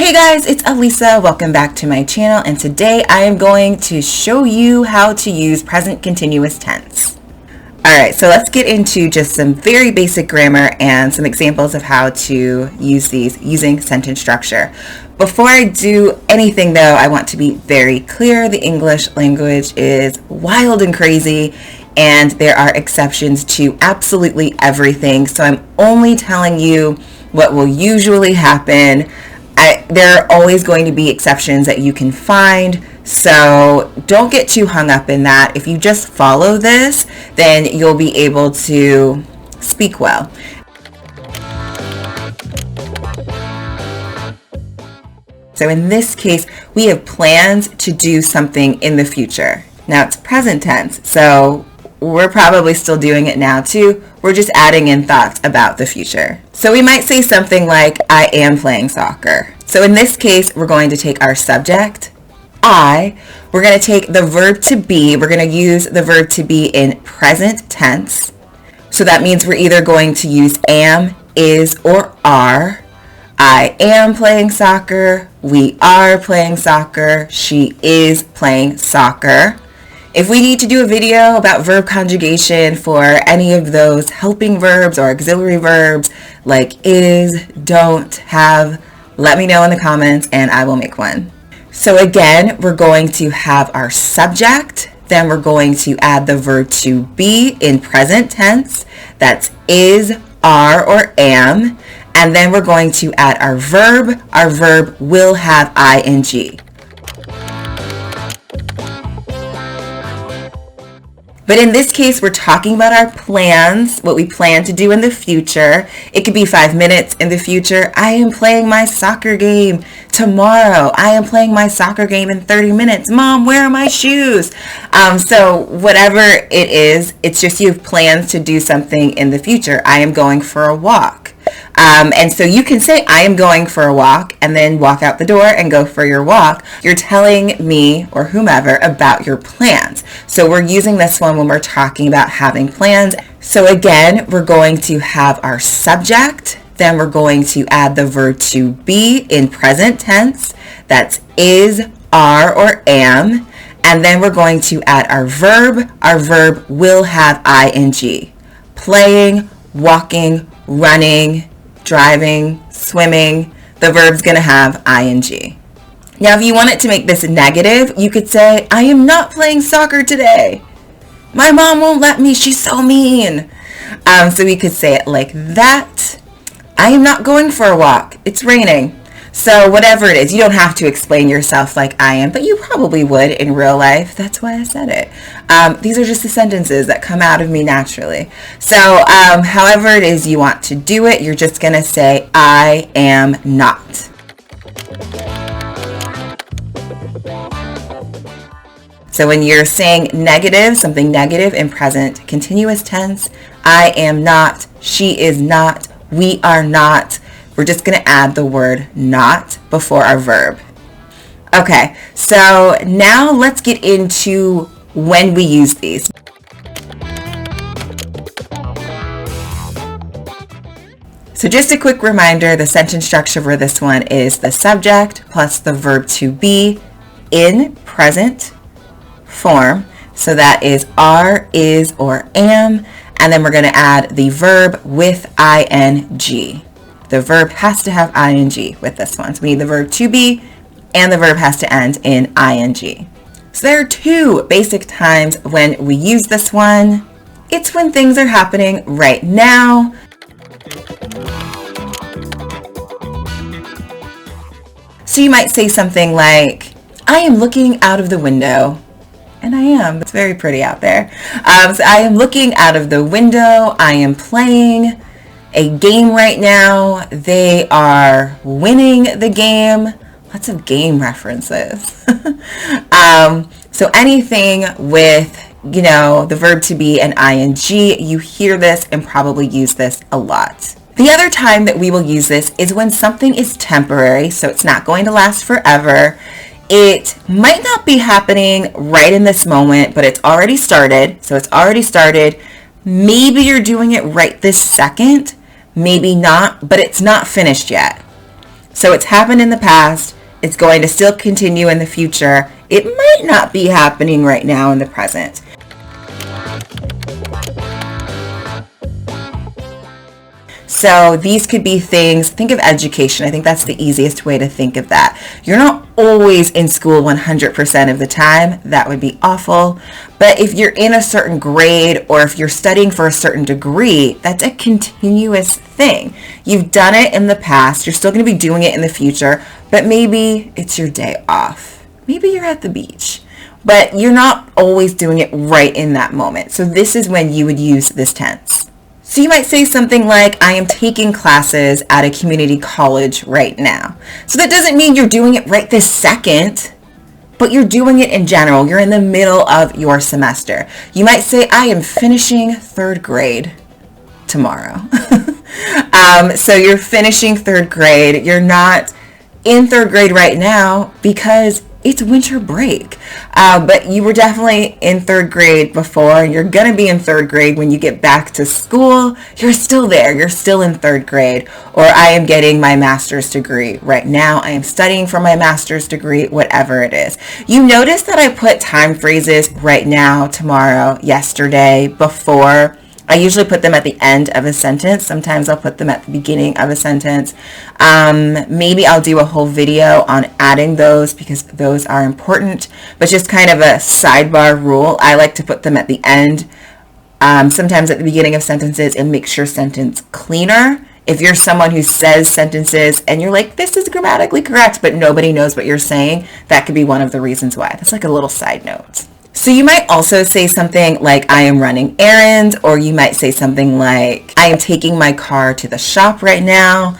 Hey guys, it's Elisa. Welcome back to my channel, and today I am going to show you how to use present continuous tense. Alright, so let's get into just some very basic grammar and some examples of how to use these using sentence structure. Before I do anything though, I want to be very clear. The English language is wild and crazy, and there are exceptions to absolutely everything. So I'm only telling you what will usually happen. There are always going to be exceptions that you can find, so don't get too hung up in that. If you just follow this, then you'll be able to speak well. So in this case, we have plans to do something in the future. Now it's present tense, so we're probably still doing it now too. We're just adding in thoughts about the future. So we might say something like, I am playing soccer. So in this case, we're going to take our subject, I. We're going to take the verb to be. We're going to use the verb to be in present tense. So that means we're either going to use am, is, or are. I am playing soccer. We are playing soccer. She is playing soccer. If we need to do a video about verb conjugation for any of those helping verbs or auxiliary verbs like is, don't, have, let me know in the comments and I will make one. So again, we're going to have our subject, then we're going to add the verb to be in present tense. That's is, are, or am. And then we're going to add our verb. Our verb will have ing. But in this case, we're talking about our plans, what we plan to do in the future. It could be 5 minutes in the future. I am playing my soccer game tomorrow. I am playing my soccer game in 30 minutes. Mom, where are my shoes? So whatever it is, it's just you have plans to do something in the future. I am going for a walk. And so you can say, I am going for a walk, and then walk out the door and go for your walk. You're telling me or whomever about your plans. So we're using this one when we're talking about having plans. So again, we're going to have our subject, then we're going to add the verb to be in present tense. That's is, are, or am. And then we're going to add our verb. Our verb will have ing. Playing, walking, running, driving, swimming, the verb's going to have ing. Now, if you wanted to make this negative, you could say, I am not playing soccer today. My mom won't let me. She's so mean. So we could say it like that. I am not going for a walk. It's raining. So whatever it is, you don't have to explain yourself like I am, but you probably would in real life. That's why I said it. These are just the sentences that come out of me naturally. So however it is you want to do it, you're just going to say, I am not. So when you're saying negative, something negative in present continuous tense, I am not, she is not, we are not. We're just going to add the word not before our verb. Okay, so now let's get into when we use these. So just a quick reminder, the sentence structure for this one is the subject plus the verb to be in present form. So that is are, is, or am. And then we're going to add the verb with ing. The verb has to have ing with this one. So we need the verb to be, and the verb has to end in ing. So there are two basic times when we use this one. It's when things are happening right now. So you might say something like, I am looking out of the window. And I am. It's very pretty out there. So I am looking out of the window. I am playing a game right now. They are winning the game. Lots of game references. So anything with, the verb to be and ing, you hear this and probably use this a lot. The other time that we will use this is when something is temporary, so it's not going to last forever. It might not be happening right in this moment, but it's already started. So it's already started. Maybe you're doing it right this second, maybe not, but it's not finished yet. So it's happened in the past. It's going to still continue in the future. It might not be happening right now in the present. So these could be things, think of education. I think that's the easiest way to think of that. You're not always in school 100% of the time. That would be awful. But if you're in a certain grade or if you're studying for a certain degree, that's a continuous thing. You've done it in the past. You're still going to be doing it in the future, but maybe it's your day off. Maybe you're at the beach, but you're not always doing it right in that moment. So this is when you would use this tense. So you might say something like, I am taking classes at a community college right now. So that doesn't mean you're doing it right this second, but you're doing it in general. You're in the middle of your semester. You might say, I am finishing third grade tomorrow. So you're finishing third grade. You're not in third grade right now because it's winter break. But you were definitely in third grade before. You're going to be in third grade when you get back to school. You're still there. You're still in third grade. Or I am getting my master's degree right now. I am studying for my master's degree, whatever it is. You notice that I put time phrases right now, tomorrow, yesterday, before. I usually put them at the end of a sentence. Sometimes I'll put them at the beginning of a sentence. Maybe I'll do a whole video on adding those because those are important, but just kind of a sidebar rule. I like to put them at the end, sometimes at the beginning of sentences, and make sure sentence cleaner. If you're someone who says sentences and you're like, this is grammatically correct, but nobody knows what you're saying, that could be one of the reasons why. That's like a little side note. So you might also say something like, I am running errands, or you might say something like, I am taking my car to the shop right now.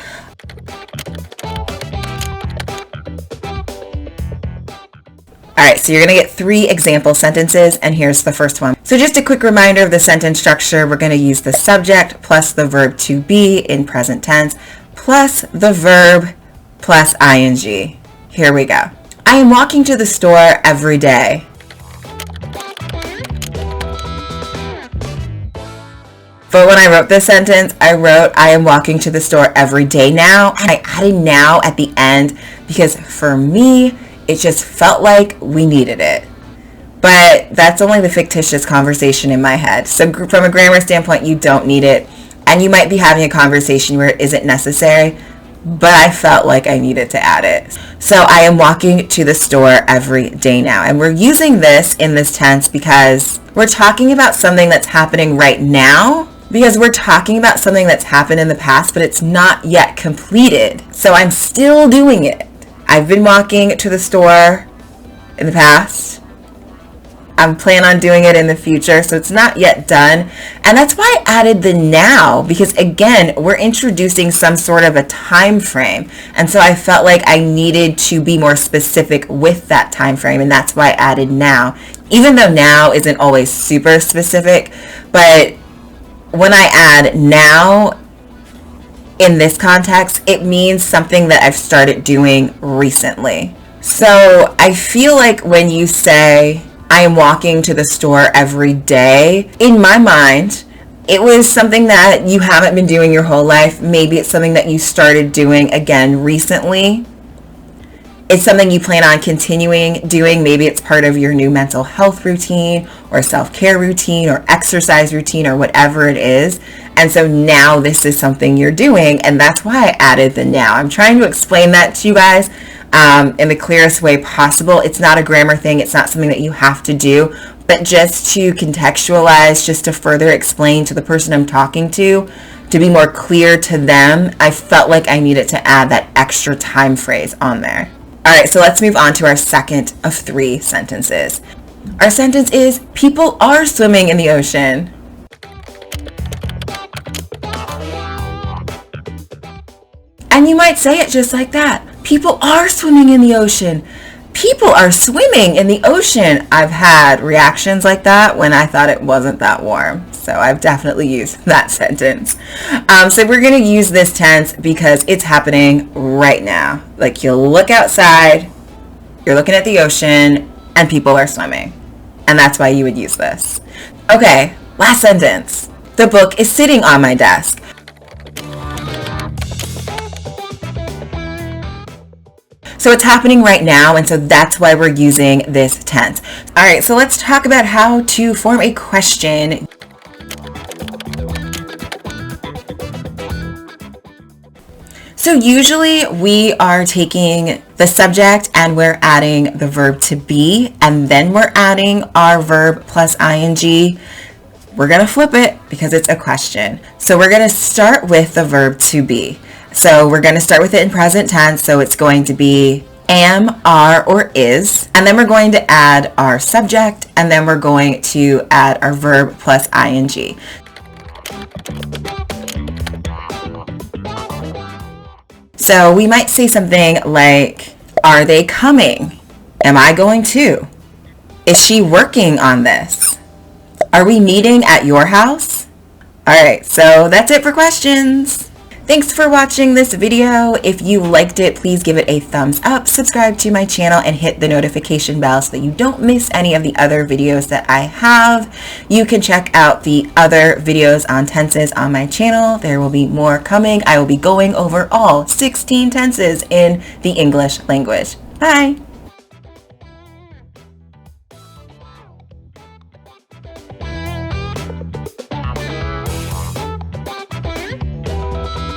All right, so you're going to get 3 example sentences, and here's the first one. So just a quick reminder of the sentence structure. We're going to use the subject plus the verb to be in present tense plus the verb plus ing. Here we go. I am walking to the store every day. But when I wrote this sentence, I wrote, I am walking to the store every day now. And I added now at the end because for me, it just felt like we needed it. But that's only the fictitious conversation in my head. So from a grammar standpoint, you don't need it. And you might be having a conversation where it isn't necessary, but I felt like I needed to add it. So I am walking to the store every day now. And we're using this in this tense because we're talking about something that's happening right now, because we're talking about something that's happened in the past, but it's not yet completed. So I'm still doing it. I've been walking to the store in the past. I'm planning on doing it in the future, so it's not yet done. And that's why I added the now, because again, we're introducing some sort of a time frame. And so I felt like I needed to be more specific with that time frame, and that's why I added now. Even though now isn't always super specific, but when I add now in this context, it means something that I've started doing recently. So I feel like when you say, I am walking to the store every day, in my mind, it was something that you haven't been doing your whole life. Maybe it's something that you started doing again recently. It's something you plan on continuing doing. Maybe it's part of your new mental health routine or self-care routine or exercise routine or whatever it is. And so now this is something you're doing, and that's why I added the now. I'm trying to explain that to you guys in the clearest way possible. It's not a grammar thing. It's not something that you have to do, but just to contextualize, just to further explain to the person I'm talking to be more clear to them, I felt like I needed to add that extra time phrase on there. All right, so let's move on to our second of 3 sentences. Our sentence is, people are swimming in the ocean. And you might say it just like that. People are swimming in the ocean. People are swimming in the ocean. I've had reactions like that when I thought it wasn't that warm. So I've definitely used that sentence. So we're going to use this tense because it's happening right now. Like you look outside, you're looking at the ocean, and people are swimming. And that's why you would use this. Okay, last sentence. The book is sitting on my desk. So it's happening right now, and so that's why we're using this tense. All right, so let's talk about how to form a question. So usually we are taking the subject and we're adding the verb to be, and then we're adding our verb plus ing. We're going to flip it because it's a question. So we're going to start with the verb to be. So we're going to start with it in present tense. So it's going to be am, are, or is. And then we're going to add our subject, and then we're going to add our verb plus ing. So we might say something like, are they coming? Am I going to? Is she working on this? Are we meeting at your house? All right, so that's it for questions. Thanks for watching this video. If you liked it, please give it a thumbs up, subscribe to my channel, and hit the notification bell so that you don't miss any of the other videos that I have. You can check out the other videos on tenses on my channel. There will be more coming. I will be going over all 16 tenses in the English language. Bye.